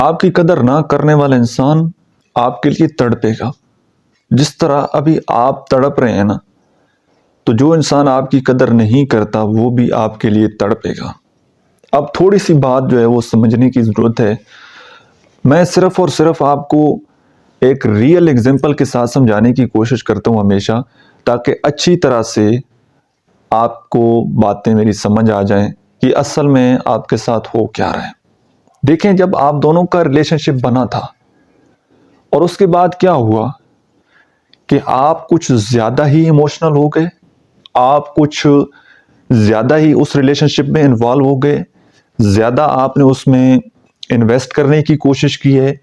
آپ کی قدر نہ کرنے والا انسان آپ کے لیے تڑپے گا، جس طرح ابھی آپ تڑپ رہے ہیں نا، تو جو انسان آپ کی قدر نہیں کرتا وہ بھی آپ کے لیے تڑپے گا۔ اب تھوڑی سی بات جو ہے وہ سمجھنے کی ضرورت ہے۔ میں صرف اور صرف آپ کو ایک ریئل ایگزامپل کے ساتھ سمجھانے کی کوشش کرتا ہوں ہمیشہ، تاکہ اچھی طرح سے آپ کو باتیں میری سمجھ آ جائیں کہ اصل میں آپ کے ساتھ ہو کیا رہا ہے۔ دیکھیں، جب آپ دونوں کا ریلیشن شپ بنا تھا اور اس کے بعد کیا ہوا کہ آپ کچھ زیادہ ہی ایموشنل ہو گئے، آپ کچھ زیادہ ہی اس ریلیشن شپ میں انوالو ہو گئے، زیادہ آپ نے اس میں انویسٹ کرنے کی کوشش کی ہے،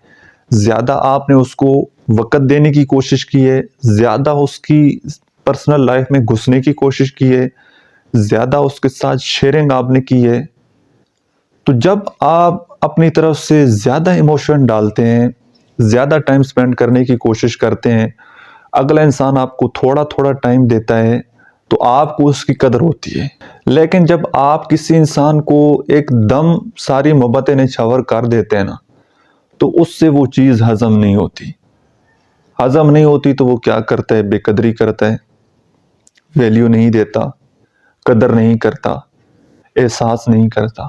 زیادہ آپ نے اس کو وقت دینے کی کوشش کی ہے، زیادہ اس کی پرسنل لائف میں گھسنے کی کوشش کی ہے، زیادہ اس کے ساتھ شیئرنگ آپ نے کی ہے۔ تو جب آپ اپنی طرف سے زیادہ ایموشن ڈالتے ہیں، زیادہ ٹائم سپینڈ کرنے کی کوشش کرتے ہیں، اگلا انسان آپ کو تھوڑا تھوڑا ٹائم دیتا ہے، تو آپ کو اس کی قدر ہوتی ہے۔ لیکن جب آپ کسی انسان کو ایک دم ساری محبتیں نچھاور کر دیتے ہیں نا، تو اس سے وہ چیز ہضم نہیں ہوتی۔ ہضم نہیں ہوتی تو وہ کیا کرتا ہے؟ بے قدری کرتا ہے، ویلیو نہیں دیتا، قدر نہیں کرتا، احساس نہیں کرتا۔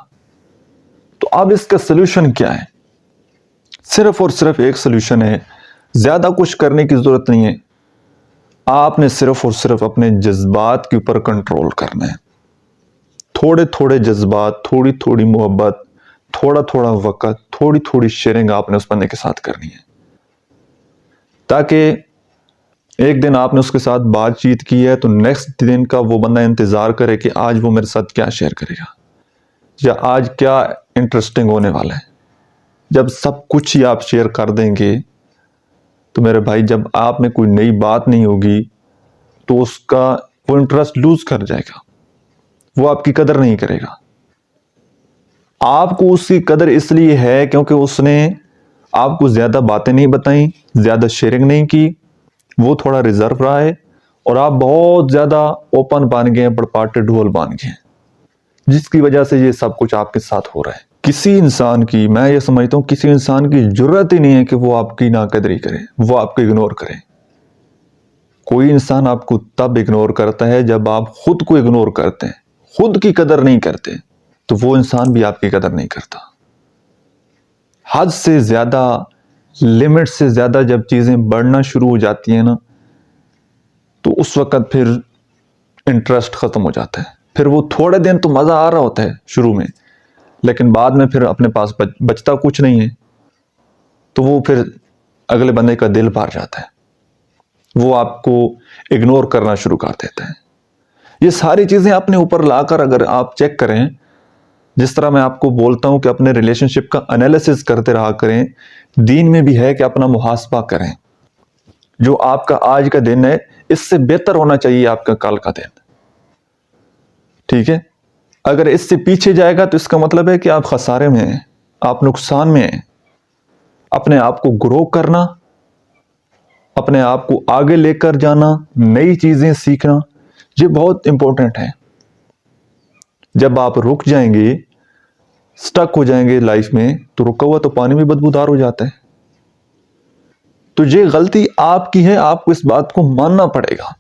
تو اب اس کا سلوشن کیا ہے؟ صرف اور صرف ایک سلوشن ہے، زیادہ کچھ کرنے کی ضرورت نہیں ہے۔ آپ نے صرف اور صرف اپنے جذبات کے اوپر کنٹرول کرنا ہے۔ تھوڑے تھوڑے جذبات، تھوڑی تھوڑی محبت، تھوڑا تھوڑا وقت، تھوڑی تھوڑی شیئرنگ آپ نے اس بندے کے ساتھ کرنی ہے، تاکہ ایک دن آپ نے اس کے ساتھ بات چیت کی ہے تو نیکسٹ دن کا وہ بندہ انتظار کرے کہ آج وہ میرے ساتھ کیا شیئر کرے گا، یا آج کیا انٹرسٹنگ ہونے والا ہے۔ جب سب کچھ ہی آپ شیئر کر دیں گے تو میرے بھائی، جب آپ میں کوئی نئی بات نہیں ہوگی تو اس کا وہ انٹرسٹ لوز کر جائے گا، وہ آپ کی قدر نہیں کرے گا۔ آپ کو اس کی قدر اس لیے ہے کیونکہ اس نے آپ کو زیادہ باتیں نہیں بتائیں، زیادہ شیئرنگ نہیں کی، وہ تھوڑا ریزرو رہا ہے، اور آپ بہت زیادہ اوپن بن گئے ہیں، بڑپاٹے ڈھول بن گئے ہیں، جس کی وجہ سے یہ سب کچھ آپ کے ساتھ ہو رہا ہے۔ کسی انسان کی، میں یہ سمجھتا ہوں، کسی انسان کی جرت ہی نہیں ہے کہ وہ آپ کی ناقدری کرے، وہ آپ کو اگنور کرے۔ کوئی انسان آپ کو تب اگنور کرتا ہے جب آپ خود کو اگنور کرتے ہیں، خود کی قدر نہیں کرتے، تو وہ انسان بھی آپ کی قدر نہیں کرتا۔ حد سے زیادہ، لمٹ سے زیادہ جب چیزیں بڑھنا شروع ہو جاتی ہیں نا، تو اس وقت پھر انٹرسٹ ختم ہو جاتا ہے۔ پھر وہ تھوڑے دن تو مزہ آ رہا ہوتا ہے شروع میں، لیکن بعد میں پھر اپنے پاس بچتا کچھ نہیں ہے، تو وہ پھر اگلے بندے کا دل بھر جاتا ہے، وہ آپ کو اگنور کرنا شروع کر دیتا ہے۔ یہ ساری چیزیں اپنے اوپر لا کر اگر آپ چیک کریں، جس طرح میں آپ کو بولتا ہوں کہ اپنے ریلیشن شپ کا انالیسس کرتے رہا کریں، دین میں بھی ہے کہ اپنا محاسبہ کریں۔ جو آپ کا آج کا دن ہے، اس سے بہتر ہونا چاہیے آپ کا کل کا دن، ٹھیک ہے؟ اگر اس سے پیچھے جائے گا تو اس کا مطلب ہے کہ آپ خسارے میں ہیں، آپ نقصان میں ہیں۔ اپنے آپ کو گرو کرنا، اپنے آپ کو آگے لے کر جانا، نئی چیزیں سیکھنا، یہ بہت امپورٹنٹ ہے۔ جب آپ رک جائیں گے، سٹک ہو جائیں گے لائف میں، تو رکا ہوا تو پانی بھی بدبودار ہو جاتا ہے۔ تو یہ غلطی آپ کی ہے، آپ کو اس بات کو ماننا پڑے گا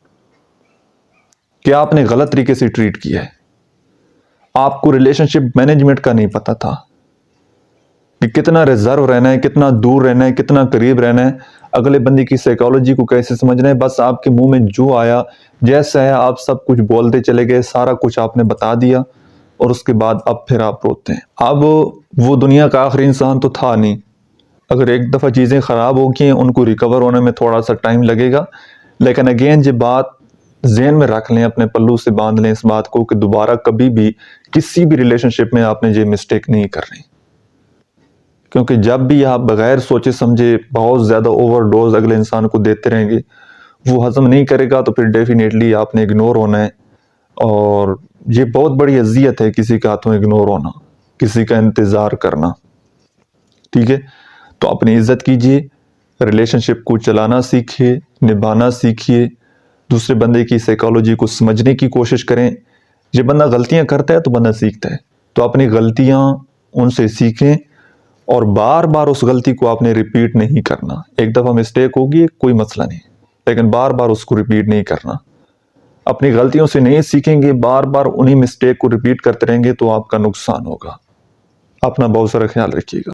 کہ آپ نے غلط طریقے سے ٹریٹ کیا ہے۔ آپ کو ریلیشن شپ مینجمنٹ کا نہیں پتا تھا کہ کتنا ریزرو رہنا ہے، کتنا دور رہنا ہے، کتنا قریب رہنا ہے، اگلے بندے کی سائیکالوجی کو کیسے سمجھنا ہے۔ بس آپ کے منہ میں جو آیا، جیسا ہے آپ سب کچھ بولتے چلے گئے، سارا کچھ آپ نے بتا دیا، اور اس کے بعد اب پھر آپ روتے ہیں۔ اب وہ دنیا کا آخری انسان تو تھا نہیں۔ اگر ایک دفعہ چیزیں خراب ہو گئی ہیں، ان کو ریکور ہونے میں تھوڑا سا ٹائم لگے گا، لیکن اگین یہ بات ذہن میں رکھ لیں، اپنے پلو سے باندھ لیں اس بات کو کہ دوبارہ کبھی بھی کسی بھی ریلیشن شپ میں آپ نے یہ مسٹیک نہیں کرنی۔ کیونکہ جب بھی آپ بغیر سوچے سمجھے بہت زیادہ اوور ڈوز اگلے انسان کو دیتے رہیں گے، وہ ہضم نہیں کرے گا، تو پھر ڈیفینیٹلی آپ نے اگنور ہونا ہے۔ اور یہ بہت بڑی اذیت ہے کسی کے ہاتھوں اگنور ہونا، کسی کا انتظار کرنا، ٹھیک ہے؟ تو اپنی عزت کیجئے، ریلیشن شپ کو چلانا سیکھیے، نبھانا سیکھیے، دوسرے بندے کی سائیکالوجی کو سمجھنے کی کوشش کریں۔ یہ بندہ غلطیاں کرتا ہے تو بندہ سیکھتا ہے، تو اپنی غلطیاں ان سے سیکھیں اور بار بار اس غلطی کو آپ نے ریپیٹ نہیں کرنا. ایک دفعہ مسٹیک ہوگی کوئی مسئلہ نہیں، لیکن بار بار اس کو ریپیٹ نہیں کرنا. اپنی غلطیوں سے نہیں سیکھیں گے، بار بار انہی مسٹیک کو ریپیٹ کرتے رہیں گے تو آپ کا نقصان ہوگا. اپنا بہت سارا خیال رکھیے گا.